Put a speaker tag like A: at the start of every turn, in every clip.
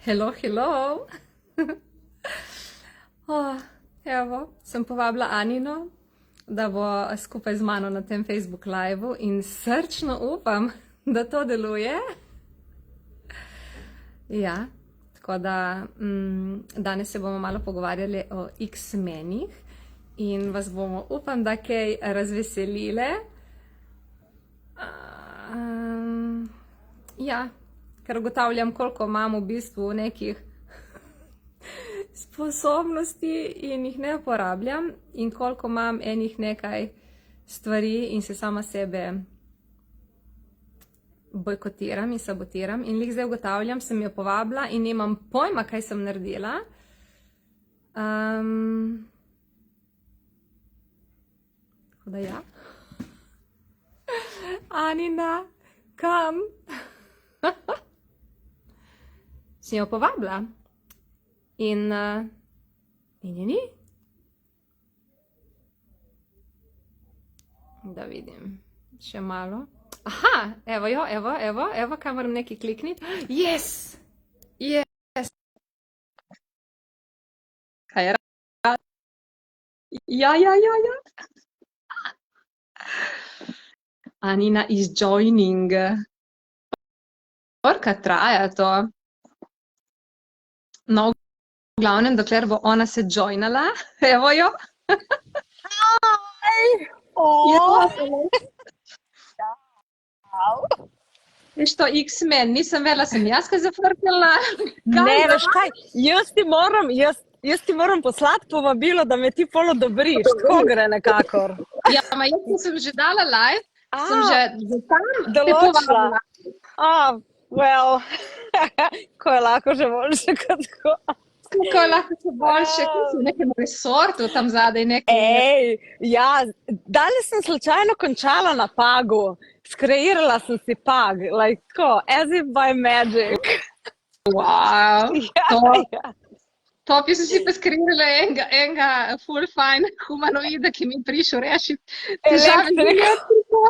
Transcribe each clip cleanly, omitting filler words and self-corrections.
A: Hello, hello. Evo, sem povabila Anino, da bo skupaj z mano na tem Facebook liveu in srčno upam, da to deluje. Ja, tako da danes se bomo malo pogovarjali o X-menih in vas bomo, upam, da kaj razveselile. Ja, ker ugotavljam, koliko imam v bistvu nekih sposobnosti in jih ne uporabljam in koliko imam enih nekaj stvari in se sama sebe bojkotiram in sabotiram. In lih zdaj ugotavljam, sem jo povabila in nimam pojma, kaj sem naredila. Tako da ja. Anina, kam? Sem jo povabila in je ni. Da vidim, še malo. Aha, evo jo, evo, kaj moram nekaj klikniti. Yes! Yes! Kaj je rad? Ja. Anina is joining. Orka traja to. No, v glavnem, dokler bo ona se joinala, evo jo. Veš to, X-men, nisem vela, sem jaz kaj zafrknila.
B: Ne, veš kaj, jaz ti moram poslati povabilo, da me ti pol odobriš, tako gre nekakor.
A: Ja, ma jaz sem že dala live, sem že tam te
B: določila.
A: povabila.
B: Well, ko je lahko že boljše kot tako.
A: Kako je lahko še boljše, kot si v nekem resortu tam zadaj nekaj.
B: Ej, ja, danes sem slučajno končala na Pagu, skreirala sem si Pag, like tako, as if by magic.
A: Wow,
B: Ja.
A: top, jaz sem si pa skreirala enega full fine humanoida, ki mi je prišel rešiti težave z elektriko.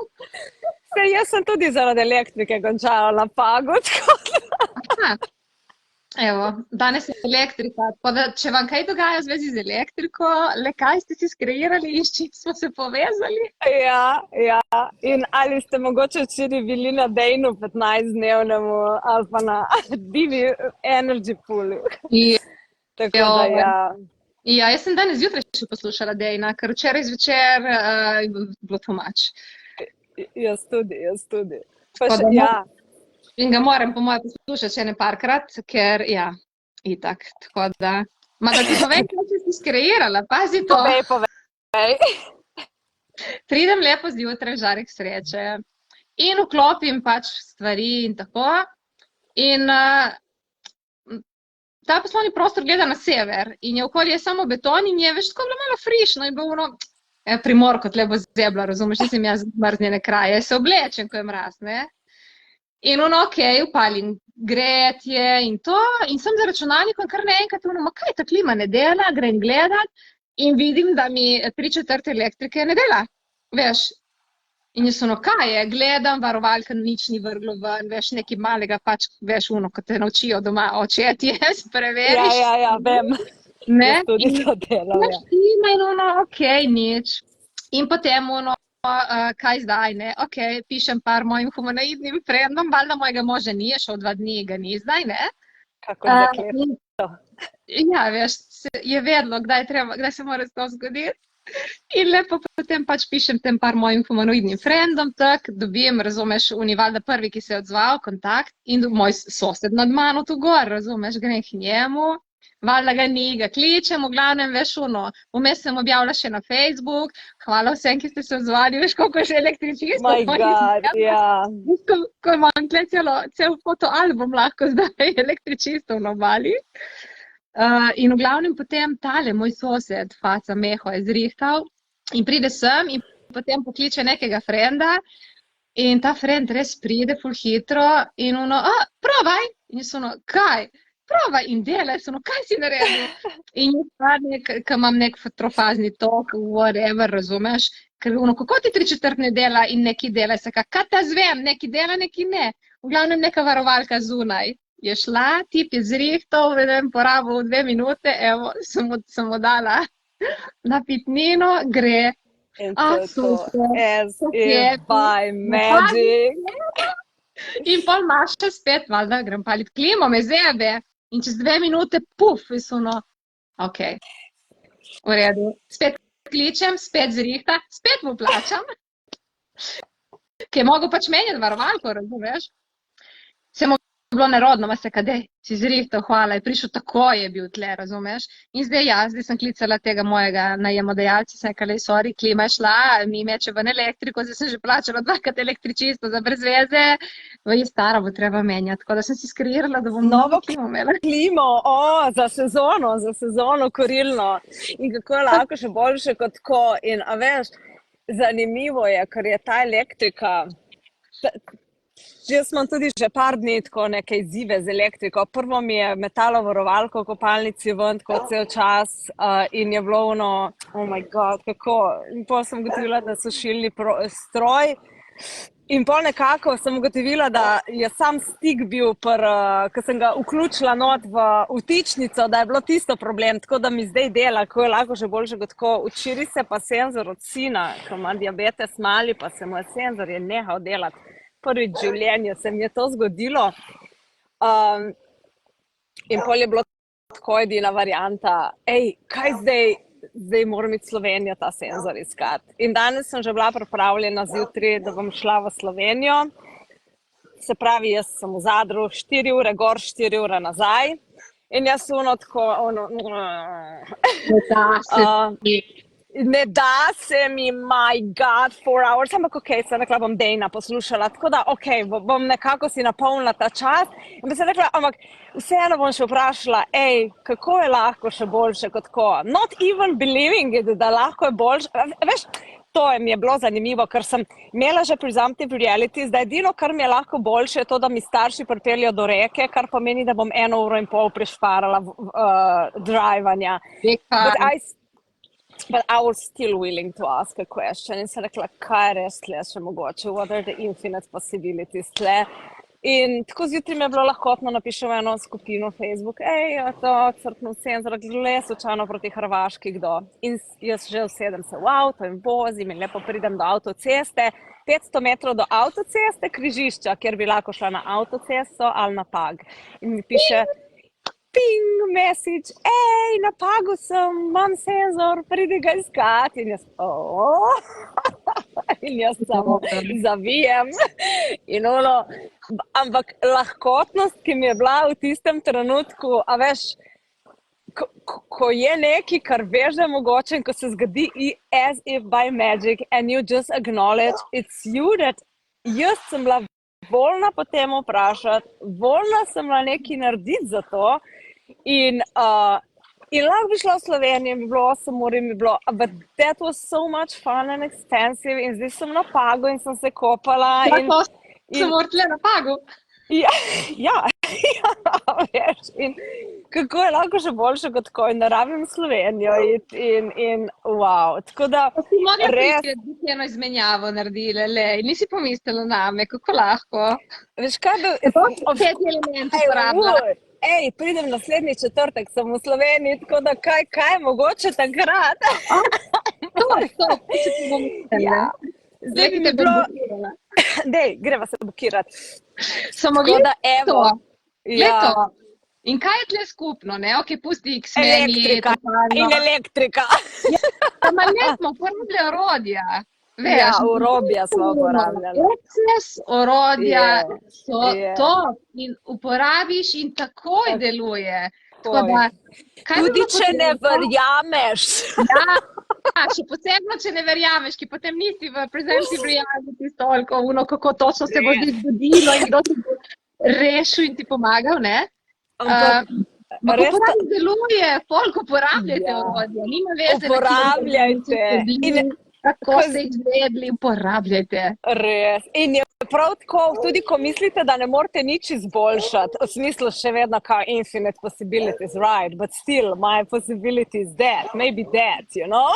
B: Saj jaz sem tudi zaradi elektrike končala na Pagu, tako da.
A: Aha. Evo, danes je elektrika, tako da če vam kaj dogaja v zvezi z elektriko, le kaj ste si skreirali in s čim smo se povezali?
B: Ja, in ali ste mogoče včeraj bili na Dejnu 15-dnevnemu ali pa na Divi Energy Poolu. Tako da ja.
A: Ja, jaz sem danes zjutraj še poslušala Dejna, ker včeraj zvečer je bilo too much.
B: Jaz tudi. Pa
A: Tako
B: še,
A: da
B: ja.
A: In ga moram po moje poslušati še ene parkrat, ker ja, itak, tako da. Ma da ti povem, kaj si skreirala, pazi to.
B: Povej.
A: Pridem lepo zjutraj, žarek sreče in vklopim pač stvari in tako. In ta poslovni prostor gleda na sever in je okolje samo beton in je veš tako bilo malo frišno in bilo ono, Primorko, tle bo zebla, razumeš, nisem jaz mrznjene kraje, se oblečem, ko je mraz, ne. In ono, okej, upalim gretje in to, in sem za računalnikom kar naenkrat, ma kaj ta klima ne dela, grem gledat in vidim, da mi 3/4 elektrike ne dela, veš. In jaz ono, kaj je, gledam, varovalka nič ni vrglo ven, veš, nekaj malega pač, veš, ono, ko te naučijo doma, očetje, spreveriš.
B: Ja, vem.
A: Ne?
B: Jaz tudi to delam, ja.
A: In ono, okej, nič. In potem ono, kaj zdaj, ne? Okej, pišem par mojim humanoidnim frendom, valjda mojega moža ni, je šel 2 dni, ga ni zdaj, ne?
B: Kako zakleto.
A: Ja, veš, je vedlo, kdaj se mora to zgoditi. In lepo potem pač pišem tem par mojim humanoidnim frendom, tak, dobim, razumeš, valjda prvi, ki se je odzval, kontakt, in moj sosed nad mano tu gor, razumeš, grem k njemu. Valjda ga ni, ga kličem, v glavnem, veš, ono, vmes sem objavila še na Facebook, hvala vsem, ki ste se odzvali, veš, koliko je že električistov.
B: My God, ja.
A: Ko imam tle cel fotoalbum lahko zdaj električistov na obali. In v glavnem potem tale moj sosed, faca Meho, je zrihtal in pride sem in potem pokliče nekega frenda in ta frend res pride ful hitro in ono, provaj, in jaz ono, kaj? Prava in delaj, kaj si naredil? In jaz stvarno, ko imam nek trofazni tok, whatever, razumeš? Ker kako ti 3/4 ne dela in neki dela, kaj ta zvem, neki dela, neki ne. V glavnem neka varovalka zunaj je šla, tip je zrihtal, porabil 2 minute, evo, sem mu dala napitnino, gre.
B: In to je to, as if by magic.
A: In pol imaš še spet, valjda, grem palit klimo, me zebe. In čez 2 minute, puf, visuno, ok, v redu. Spet kličem, spet zrihta, spet mu plačam. Ki je mogel pač menjati varovalko, razumeš? Se mu bilo nerodno, ma se kadej, si zrihtal, hvala, je prišel, tako je bil tle, razumeš? In zdaj sem klicala tega mojega najemodajalca, sem rekala, sorry, klima je šla, mi meče ven elektriko, zdaj sem že plačala 2krat električisto za brez veze, staro bo treba menjati, tako da sem si skreirala, da bom novo klimo imela.
B: Klimo, za sezono korilno. In kako je lahko še boljše kot tako, in a veš, zanimivo je, ker je ta elektrika, jaz imam tudi že par dni tako neke izzive z elektriko. Prvo mi je metalo varovalko v kopalnici ven tako cel čas in je bilo ono, oh my god, kako. In potem sem ugotovila, da so šilni stroj. In pol nekako sem ugotovila, da je sam stik bil, ko sem ga vključila not v vtičnico, da je bilo tisto problem, tako da mi zdaj dela, ko je lahko že boljše kot tako. Včeraj se pa senzor od sina, ko ima diabetes mali, pa se mu je senzor je nehal delati. Prvič v življenju se mi je to zgodilo. In pol je bilo tako edina varianta, kaj zdaj moram iti v Slovenijo ta senzor iskati. In danes sem že bila pripravljena zjutraj, da bom šla v Slovenijo. Se pravi, jaz sem v Zadru 4 ure gor, 4 ure nazaj. In jaz tako, ne da se mi, my god, 4 hours, ampak okej, sem rekla, bom Dejna poslušala, tako da okej, bom nekako si napolnila ta čas. In bi se rekla, ampak vseeno bom še vprašala, kako je lahko še boljše kot tako? Not even believing it, da lahko je boljše. Veš, to mi je bilo zanimivo, ker sem imela že presumptive reality, da edino, kar mi je lahko boljše, je to, da mi starši pripeljejo do reke, kar pomeni, da bom 1,5 ure prešparala drivanja. But I was still willing to ask a question. In sem rekla, kaj je res tle še mogoče? What are the infinite possibilities tle? In tako zjutraj mi je bilo lahkotno, napišem eno skupino Facebook, to crknil senzor, glede slučajno proti Hrvaški, kdo? In jaz že usedem se v avto in vozim in lepo pridem do avtoceste, 500 metrov do avtoceste, križišča, kjer bi lahko šla na avtocesto ali na Pag. In mi piše, ping message, na Pagu sem, imam senzor, pridi ga iskati. In jaz, in jaz samo zavijem. In ampak lahkotnost, ki mi je bila v tistem trenutku, a veš, ko je nekaj, kar veš, da je mogoče in ko se zgodi as if by magic and you just acknowledge it's you that jaz sem bila voljna potem vprašati, voljna sem bila nekaj narediti za to. In lahko bi šla v Slovenijo, bi bilo 8 ur in bi bilo, but that was so much fun and expensive in zdaj sem na Pagu in sem se kopala.
A: Tako sem morala na Pagu.
B: Ja, veš, in kako je lahko še boljše kot tako in da rabim Slovenijo in wow, tako da res.
A: Si mogla priti, da si eno izmenjavo naredila, nisi pomislila name, kako lahko.
B: Veš kaj bi...
A: 5 elementov uporabila.
B: Pridem naslednji četrtek, sem v Sloveniji, tako da kaj mogoče takrat.
A: To, če ti bom mislila.
B: Zdaj bi bilo... greva se bukirati.
A: Samo gleda to. Leto. In kaj je tle skupno, ne? Ok, pusti X-meni.
B: Elektrika.
A: Ma ne smo uporabljali orodja.
B: Ja, orodja smo uporabljali.
A: Proces orodja so to in uporabiš in takoj deluje.
B: Tudi če ne verjameš.
A: Ja, še posebno, če ne verjameš, ki potem nisi v presumptive reality toliko, kako točno se bo zdaj zgodilo in kdo ti bo rešil in ti pomagal, ne? Uporabljaj deluje, folk uporabljajte orodja, nima veze.
B: Uporabljajte.
A: Kako ste izvedli, uporabljajte.
B: Res. In je prav tako, tudi ko mislite, da ne morete nič izboljšati, v smislu še vedno kao infinite possibilities, right, but still my possibility is that, maybe that, you know?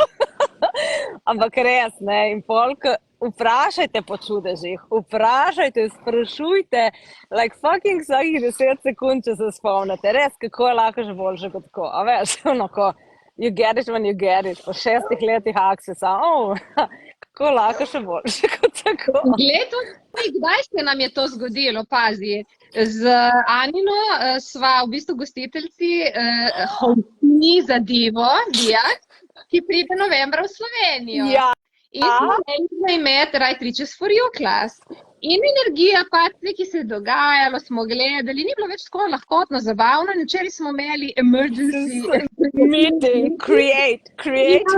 B: Ampak res, ne, in folk, vprašajte po čudežih, vprašajte, sprašujte, like fucking vsakih 10 sekund, če se spomnite. Res, kako je lahko že boljše kot tako. A veš, ko you get it when you get it, po 6 letih Accessa, kako lahko še boljše kot tako.
A: Gledo, kdaj se nam je to zgodilo, pazi. Z Anino sva v bistvu gostiteljci Hostini za Divo, Dijak, ki pride novembra v Slovenijo.
B: Ja.
A: In smo imeli imeti Right Riches for You class. In energija pač, ki se je dogajalo, smo gledali, ni bilo več tako lahkotno, zabavno, in včeraj smo imeli emergency
B: meeting, create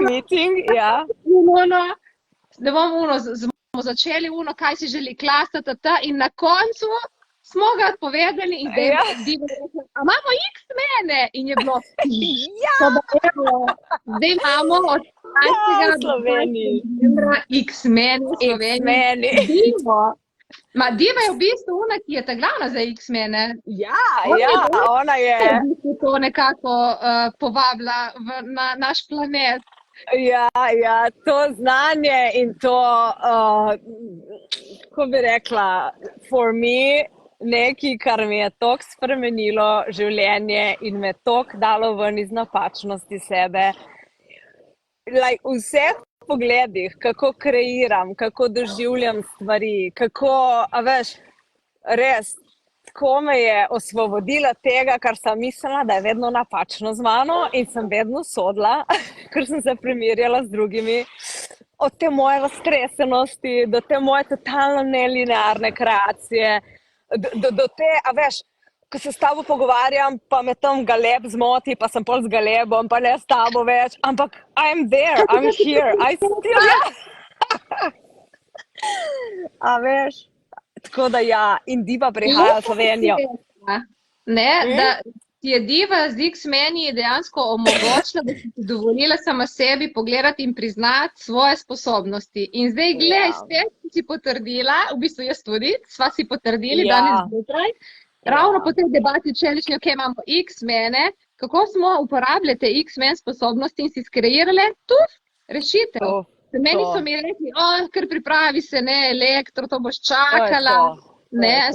B: meeting, ja.
A: Da bomo začeli kaj si želi klas, in na koncu smo ga odpovedali in zdaj imamo X-mene in je bilo zdaj imamo od
B: Sloveniji
A: X-mene v Sloveniji. Diva je v bistvu ona, ki je ta glavna za X-mene.
B: Ja, ona je.
A: To nekako povabila na naš planet.
B: Ja, to znanje in to, kako bi rekla, for me, nekaj, kar mi je toliko spremenilo življenje in me toliko dalo ven iz napačnosti sebe. Like, v vseh pogledih, kako kreiram, kako doživljam stvari, kako, a veš, res, tako me je osvobodila tega, kar sem mislila, da je vedno napačno z mano in sem vedno sodila, ker sem se primerjala z drugimi, od te moje raztresenosti, do te moje totalno nelinearne kreacije, do te, a veš, ko se s tabo pogovarjam, pa me tam Galeb zmoti, pa sem pol z Galebom, pa ne s tabo več, ampak I'm there, I'm here, I still A veš, tako da ja, in Diva prihaja v Slovenijo.
A: Ne, da ti je Diva z X-meni dejansko omogočila, da si ti dovolila sama sebi pogledati in priznati svoje sposobnosti. In zdaj, glej, spet si potrdila, v bistvu jaz tudi, sva si potrdili danes zjutraj, ravno po tej debati včerajšnji, imamo X-mene, kako smo uporabljali te X-men sposobnosti in si skreirali rešitev. Meni so mi rekli, kar pripravi se, ne, elektro, to boš čakala. Ne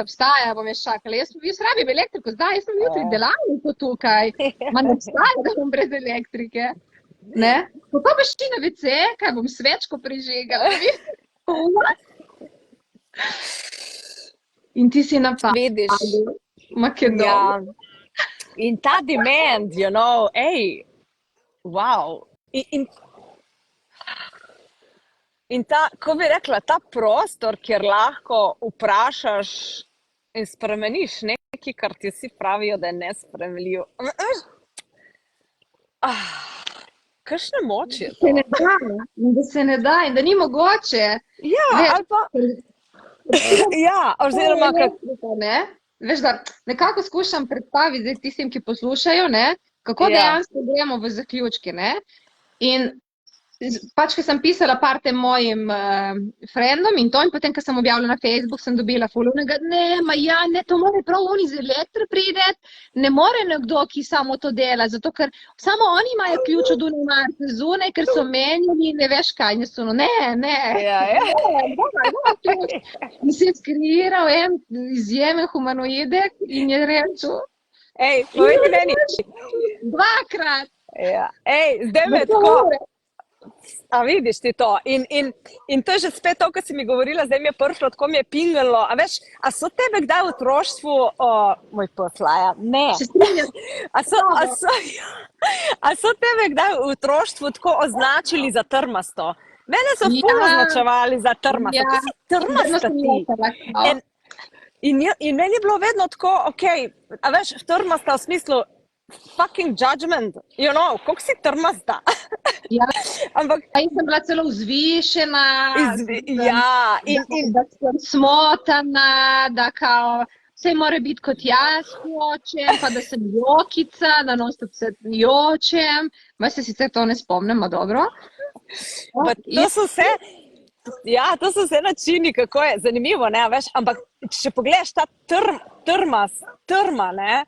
A: obstaja, bom jaz čakala. Jaz rabim elektriko zdaj, jaz sem jutri delavnico tukaj. Ma ne obstaja, da bom brez elektrike. Ne? Kako boš ti na WC, kaj bom svečko prižigala? In ti si napad.
B: Vidiš.
A: Makedon.
B: In ta demand, you know, wow. In ta, ko bi rekla, ta prostor, kjer lahko vprašaš in spremeniš nekaj, kar ti vsi pravijo, da je nespremljivo. Kakšne moči je to?
A: Da se ne da in da ni mogoče.
B: Ja, ali pa... Ja, oziroma...
A: Veš, da nekako skušam predstaviti zdaj tistim, ki poslušajo, kako dejansko gremo v zaključke. In pač, ko sem pisala par tem mojim frendom in to, in potem, ko sem objavila na Facebook, sem dobila followinga, ne, to mora prav oni z elektro prideti, ne more nekdo, ki samo to dela, zato ker samo oni imajo ključ od unimarke zunaj, ker so menjali, ne veš kaj, ne. In se je skreiral en izjemen humanoidek in je rečel,
B: povedi meni.
A: Dvakrat.
B: Zdaj me tako. A vidiš ti to? In to je že spet to, ko si mi govorila, zdaj mi je prišlo, tako mi je pingalo. A veš, a so tebe kdaj v otroštvu, moj poslaja, ne. A so tebe kdaj v otroštvu tako označili za trmasto? Mene so ful označevali za trmasto. Ti si trmasta ti. In meni je bilo vedno tako, a veš, trmasta v smislu fucking judgment, you know, koliko si trmasta.
A: Ampak in sem bila celo vzvišena,
B: in
A: da sem smotana, da kao vse mora biti kot jaz hočem, pa da sem jokica, da non-stop se jočem. Se sicer to ne spomnim, dobro.
B: To so vse načini, kako je zanimivo, ne, veš, ampak če pogledaš ta trma, ne,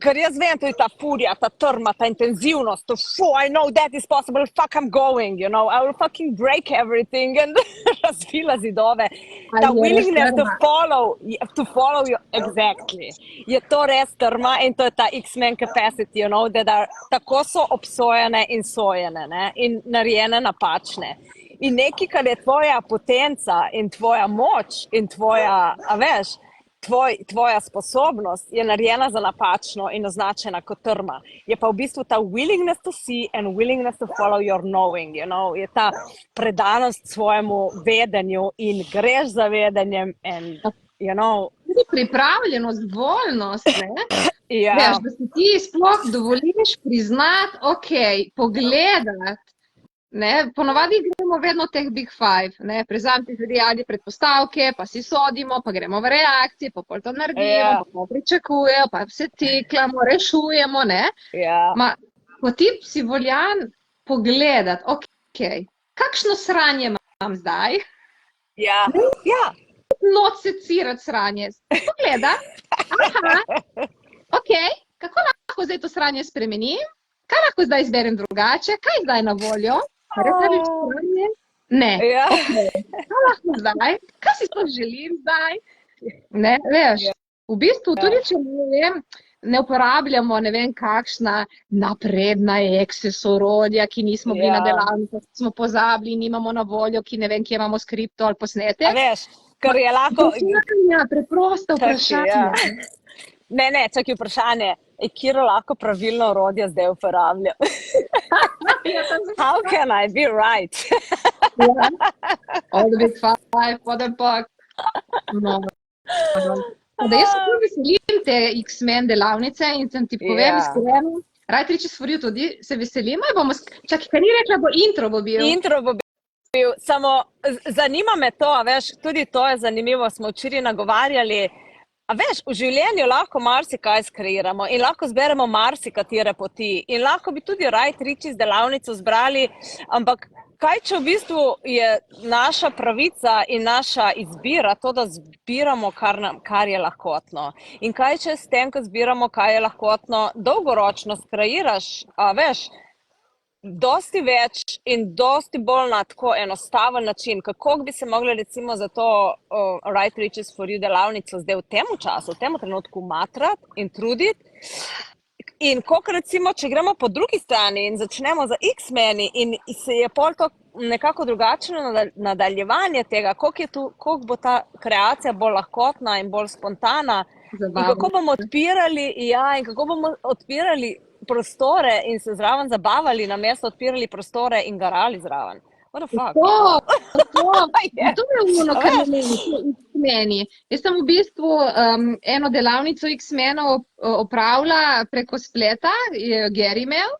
B: ker jaz vem, to je ta furija, ta trma, ta intenzivnost, to I know that is possible, fuck I'm going, you know, I will fucking break everything and razvila zidove. Ta willingness to follow you, exactly. Je to res trma in to je ta X-Men capacity, you know, da tako so obsojene in sojene, ne, in narejene napačne. In nekaj, kar je tvoja potenca in tvoja moč in tvoja, a veš, tvoja sposobnost je narejena za napačno in označena kot trma. Je pa v bistvu ta willingness to see and willingness to follow your knowing, you know, je ta predanost svojemu vedenju in greš za vedenjem and, you know.
A: Tudi pripravljenost, voljnost, ne?
B: Ja.
A: Veš, da si ti sploh dovoliš priznati, ok, pogledati. Ne, ponovadi gremo vedno v teh big five, ne, prezamti zadijali predpostavke, pa si sodimo, pa gremo v reakcije, pa pol to naredimo, pa pričakujejo, pa se teklamo, rešujemo, ne. Ma, ko ti si voljan pogledati, ok, kakšno sranje imam zdaj?
B: Ja.
A: Noč secirati sranje. Pogledati, aha, ok, kako lahko zdaj to sranje spremenim? Kaj lahko zdaj izberem drugače? Kaj je zdaj na voljo? Ne. Okay. Kaj lahko zdaj? Kaj si to želim zdaj? Ne, veš, v bistvu tudi, če ne uporabljamo ne vem kakšna napredna access orodja, ki nismo bili na delavnicah, smo pozabili, nimamo na voljo, ki ne vem, kje imamo skripto ali posnete.
B: A veš, ker je lahko...
A: Preprosto vprašanje.
B: Ne, čakaj vprašanje. Kiro lahko pravilno orodje zdaj uporabljam? How can I be right?
A: All the big five, what the fuck? No. Da jaz se tudi veselim te X-Men delavnice in sem ti povem iskreno, Right Riches for You tudi se veselimo, čakaj, kaj ni rekla, intro bo bil?
B: Intro bo bil, samo zanima me to, veš, tudi to je zanimivo, smo včeraj nagovarjali. A veš, v življenju lahko marsikaj skreiramo in lahko zberemo marsikatere poti in lahko bi tudi Right Riches delavnico zbrali, ampak kaj če v bistvu je naša pravica in naša izbira to, da zbiramo, kar je lahkotno. In kaj če s tem, ko zbiramo, kaj je lahkotno, dolgoročno skreiraš, a veš, dosti več in dosti bolj na tako enostaven način. Kako bi se mogli recimo za to Right Riches for You delavnico zdaj v tem času, v tem trenutku matrati in truditi. In koliko recimo, če gremo po drugi strani in začnemo za X-meni in se je pol to nekako drugačno nadaljevanje tega, koliko bo ta kreacija bolj lahkotna in bolj spontana. In kako bomo odpirali prostore in se zraven zabavali, namesto odpirali prostore in garali zraven. What the fuck?
A: To je ono, kar meni. Jaz sem v bistvu eno delavnico X-menov opravila preko spleta, Gary imel,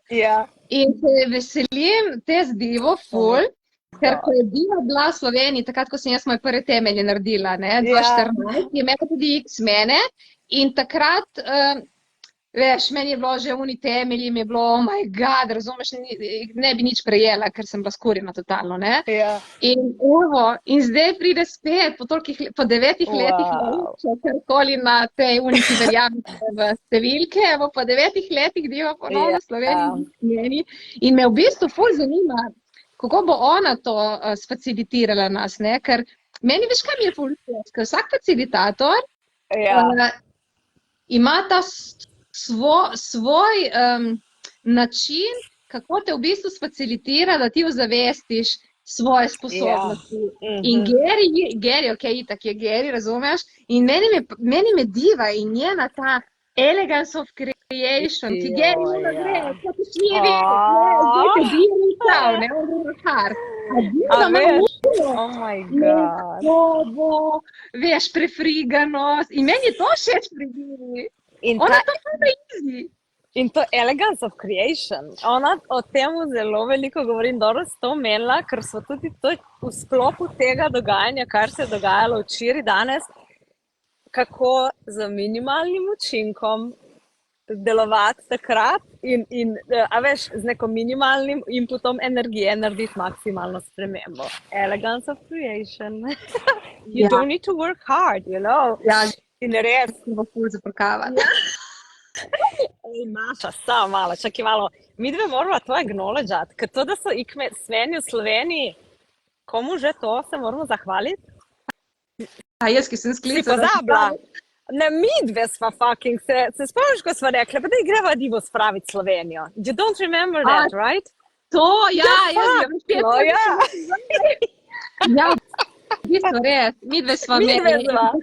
A: in se veselim te zdivo ful, ker ko je bila v Sloveniji, takrat, ko sem jaz moje prve temelje naredila, 2014, je imela tudi X-mene in takrat veš, meni je bilo že v temelji, mi je bilo, oh my god, razumeš, ne bi nič prejela, ker sem bila skurjena totalno, ne? In zdaj pride spet, po 9 letih, karkoli na tej uniki verjamete v številke, po 9 letih diva ponovno v Sloveniji in me v bistvu ful zanima, kako bo ona to sfacilitirala nas, ne? Ker meni veš, kaj mi je ful, ker vsak facilitator ima ta svoj način, kako te v bistvu sfacilitira, da ti ozavestiš svoje sposobnosti. In Gary, ok, itak je Gary, razumeš? In meni me diva in njena ta elegance of creation, ti Gary ima gre, kako ti smije vedeti, zdaj te diva ni prav, ne, on gre na kar.
B: A veš, oh my god.
A: Veš, prefriganost in meni je to všeč pri Gary. Ona to je easy.
B: In to elegance of creation. Ona o tem zelo veliko govori in dobro s to omenila, ker so tudi to v sklopu tega dogajanja, kar se je dogajalo včeraj danes, kako z minimalnim učinkom delovati takrat in a veš, z neko minimalnim inputom energije narediti maksimalno spremembo. Elegance of creation. You don't need to work hard, you know.
A: Ja.
B: In res.
A: Bo ful zaprkavati.
B: Ej, Maša, samo malo, čakaj malo. Mi dve moramo to acknowledgeati, ker to, da so ikmeni v Sloveniji, komu že to se moramo zahvaliti?
A: A jaz, ki sem
B: Si
A: sklicala.
B: pozabila? Ne, mi dve sva fucking se spomniš, ko sva rekla, pa da greva divo spraviti Slovenijo. You don't remember that, right?
A: To, ja,
B: No, ja.
A: Ja, v bistvu res. Mi dve sva
B: Midve
A: imeli.
B: sva.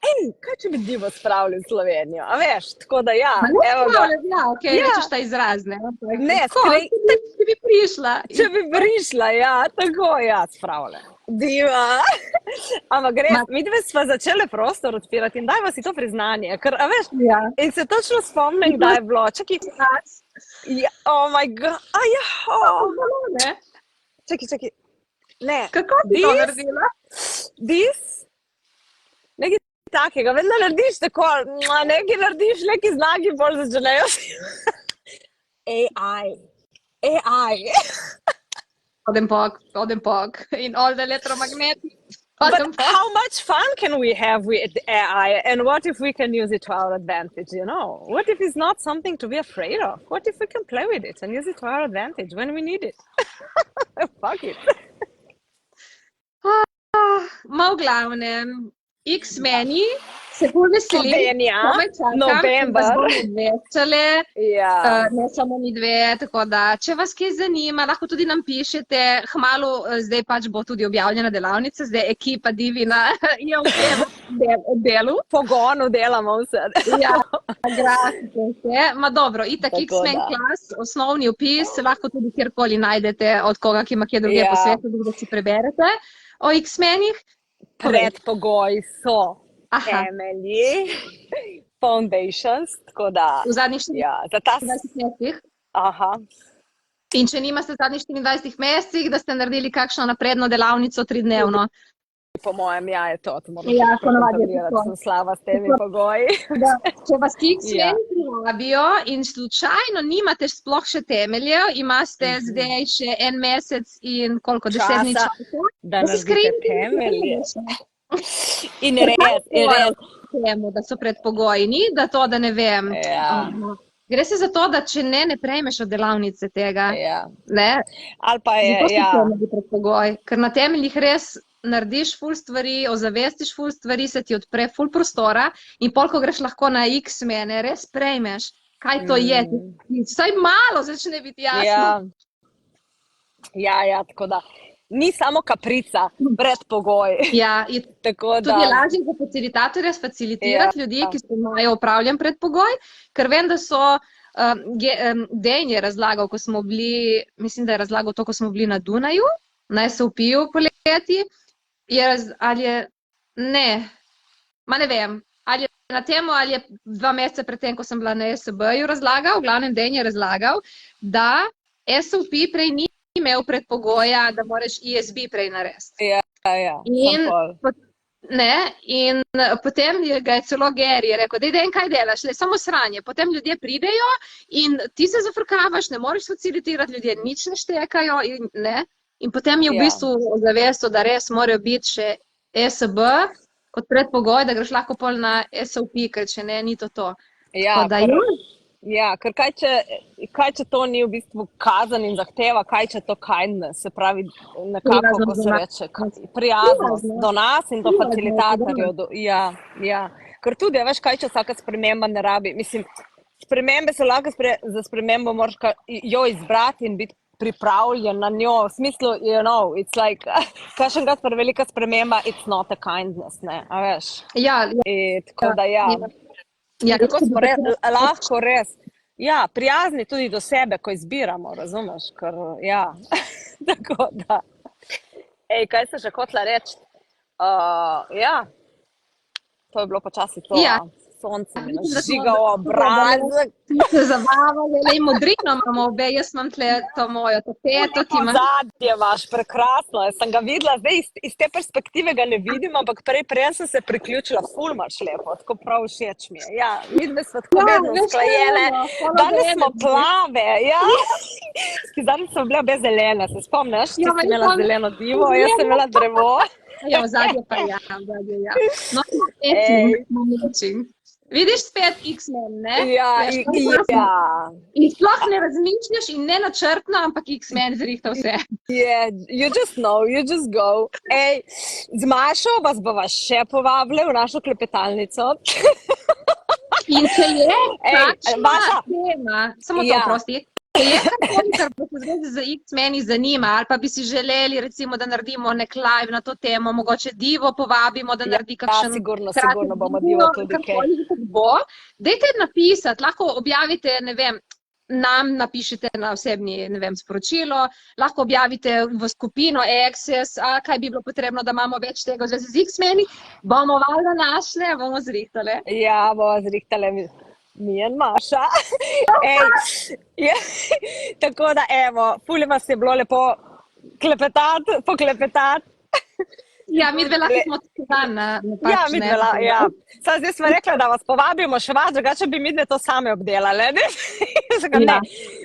B: Ej, kaj če bi divo spravili v Slovenijo? A veš, tako da ja, evo ga.
A: Ja, okej,
B: Ja.
A: rečeš ta izraz, ne?
B: Ne,
A: Tako, če bi prišla.
B: Če bi prišla, ja, tako, ja, spravile. Diva. Ampak res, mi dve sva začele prostor odpirati in dajva si to priznanje, ker, a veš,
A: Ja.
B: in se točno spomnim, da je bilo, čakaj, ja, oh my god, a ja, oh.
A: Ne?
B: Čakaj, ne,
A: Kako bi to
B: Dis?
A: naredila?
B: nekaj takega, vedno narediš tako, nekaj narediš, neki znaki bolj začnejo. AI.
A: Odenpok. In all the electromagnetic.
B: But
A: Odenpok.
B: how much fun can we have with AI? And what if we can use it to our advantage, you know? What if it's not something to be afraid of? What if we can play with it and use it to our advantage when we need it? Fuck it.
A: Ma v glavnem, X-meni se bolj veselim.
B: Slovenija,
A: Komaj čakam,
B: november.
A: da vas bomo obveščale.
B: Ja.
A: Ne samo mi dve, tako da, če vas kaj zanima, lahko tudi nam pišete. Hmalu, zdaj pač bo tudi objavljena delavnica, zdaj ekipa Divina je v delu.
B: Pogonu delamo vse.
A: Ja, grafike vse. Ma dobro, itak
B: Tako
A: X-Men
B: da.
A: klas, osnovni opis, lahko tudi kjerkoli najdete od koga, ki ima kje druge
B: Ja.
A: po svetu, da si preberete o X-menih.
B: Predpogoji so
A: Aha,
B: temelji, foundations, tako da,
A: v zadnjih
B: ja, za ta,
A: 24 mesecih.
B: aha,
A: In če nimate v zadnjih 24 mesecih, da ste naredili kakšno napredno delavnico 3-dnevno.
B: po mojem, ja, je to moram
A: Ja,
B: še
A: ponavadi je
B: prekontrolirati,
A: tako.
B: sem slaba s temi pogoji.
A: Da, če vas ti
B: Ja.
A: X-meni privabijo in slučajno nimate sploh še temeljev, imate zdaj še en mesec in koliko, 10 dni
B: Časa,
A: časa,
B: da
A: si
B: naredite
A: skrenete
B: temelje.
A: temelje.
B: In res,
A: Temu, da so predpogoji, ni da to, da ne vem.
B: Ja.
A: Gre se za to, da če ne prejmeš od delavnice tega,
B: ja.
A: ne,
B: Ali pa je,
A: zato so
B: ja,
A: temelji predpogoj, ker na temeljih res narediš ful stvari, ozavestiš ful stvari, se ti odpre ful prostora in pol, ko greš lahko na X-mene, res prejmeš, kaj to je. Vsaj malo začne biti jasno.
B: ja, tako da, ni samo kaprica, predpogoj,
A: Ja, in
B: tako da,
A: tudi je lažje za facilitatorja facilitirati ljudi, ki se imajo upravljen predpogoj, ker vem, da so Dejan je razlagal, ko smo bili, mislim, da je razlagal to, ko smo bili na Dunaju, na SOP-ju poleti, ali je, ne vem, ali je na temo, ali je 2 meseca predtem, ko sem bila na SB-ju razlagal, v glavnem Dejan je razlagal, da SOP prej ni imel predpogoja, da moraš ESB prej narediti.
B: ja,
A: In
B: sem pol.
A: In potem ga je celo Gary rekel, daj, kaj delaš, le samo sranje. Potem ljudje pridejo in ti se zafrkavaš, ne moreš facilitirati, ljudje nič ne štekajo. In potem je v
B: Ja.
A: bistvu ozavestil, da res morajo biti še SB kot predpogoj, da greš lahko pol na SOP, ker če ne, ni to to.
B: Ja,
A: Tako da,
B: ja, ker kaj če to ni v bistvu kazen in zahteva, kaj če to kindness, se pravi nekako, ko se reče, prijaznost do nas in do facilitatorjev. Ja. Ker tudi, veš, kaj če vsaka sprememba ne rabi. Mislim, spremembe so lahko, za spremembo moraš jo izbrati in biti pripravljen na njo. V smislu, it's like, kakšen velika sprememba, it's not a kindness, ne, a veš.
A: Ja,
B: Tako da, ja.
A: Ja,
B: Kako smo lahko res, ja, prijazni tudi do sebe, ko izbiramo, razumeš, ker, ja, tako da. Ej, kaj se še hotela reči? Ja, to je bilo počasi to,
A: Ja.
B: sonce mi nažiga obrazek.
A: se zabavali, le modrino imamo obe, jaz imam tle to mojo tapeto, ti imaš.
B: Zadnje imaš, prekrasno, jaz sem ga videla, zdaj iz te perspektive ga ne vidim, ampak prej sem se priključila, ful imaš lepo, tako prav všeč mi je. Ja, vidve smo tako vedno usklajene, danes smo plave, ja. Zadnjič smo bile obe zelene, se spomniš, ti si imela zeleno divo, jaz sem imela drevo.
A: Ja, v zadnje pa ja, v zadnje ja. No, matching. Vidiš spet X-Men, ne?
B: Ja, ja.
A: In sploh ne razmišljaš in ne načrtno, ampak X-Men zrihta vse.
B: Yeah, you just know, you just go. Ej, z Mašo vas bova še povabili v našo klepetalnico.
A: In če je
B: Maša.
A: takšna tema, samo to
B: Ja.
A: prosti, če je karkoli, kar bo se v zvezi z X-meni zanima, ali pa bi si želeli, recimo, da naredimo nek live na to temo, mogoče Divo povabimo, da naredi kakšen
B: sigurno
A: kratek
B: bomo
A: video,
B: Divo tudi kaj.
A: karkoli že bo. Dajte napisati, lahko objavite, ne vem, nam napišite na osebni, ne vem, sporočilo, lahko objavite v skupino Access, kaj bi bilo potrebno, da imamo več tega v zvezi z X-meni, bomo valjda našle, bomo zrihtale.
B: Ja, bova zrihtale mi in Maša. Ej, ja, tako da, evo, ful vas je bilo lepo poklepetati.
A: Ja, mi dve lahko smo tako dan na pač,
B: Ja, mi dve, ja. Zdaj smo rekla, da vas povabimo še vas, drugače bi mi dve to same obdelale. Ne? Ne,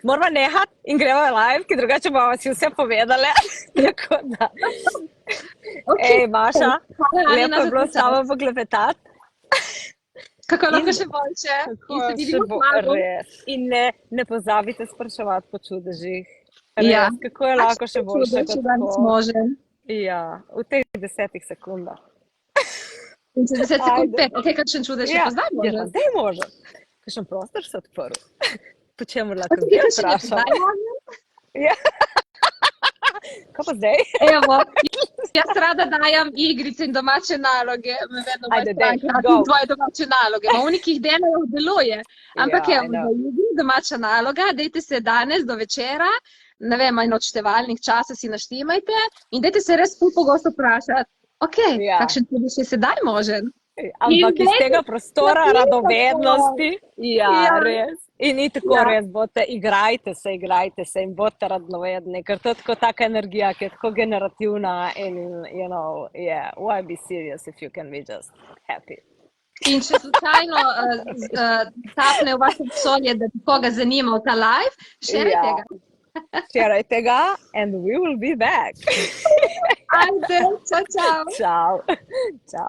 B: moramo nehati in gremo live, ki drugače bomo si vse povedale. Tako da. Ej, Maša, lepo je bilo s tabo poklepetati.
A: Kako lahko še boljše. In se vidimo kmalu.
B: In ne pozabite spraševati po čudežih.
A: Ja.
B: Kako je lahko še boljše kot
A: danes možen.
B: Ja, v teh 10 sekundah.
A: In če 10 sekund pet, ok, kakšen čudež je pa zdaj
B: Ja,
A: možen.
B: pa zdaj možen. Kakšen prostor se odprl. Po čemu lahko
A: Pa tudi
B: zdaj
A: kakšen je
B: vprašam?
A: zdaj možen?
B: Ja. Kaj pa zdaj?
A: Evo, jaz rada dajam igrice in domače naloge. Me vedno
B: Ajde,
A: moja
B: daj,
A: stranka,
B: go.
A: tvoje domače naloge. Ma unik jih delajo, deluje. Ampak
B: Ja,
A: evo,
B: I know.
A: v igri domača naloga, dajte se danes do večera, ne vem, in odštevalnih časa si naštimajte in dajte se res ful pogosto vprašati, ok,
B: Ja.
A: kakšen čudež je sedaj možen?
B: Ampak iz
A: dajte
B: tega prostora
A: napisati
B: radovednosti, ja,
A: Ja.
B: res. In ni tako
A: Ja.
B: res, bote, igrajte se in bote radovedni, ker to je tako taka energija, ki je tako generativna in, you know, yeah, why be serious if you can be just happy.
A: In če slučajno tapne v vaše vesolje, da ti koga zanima v ta live, šerajte ga.
B: Šerajte ga and we will be back.
A: Ajde, čau, čau.
B: Ciao. Ciao.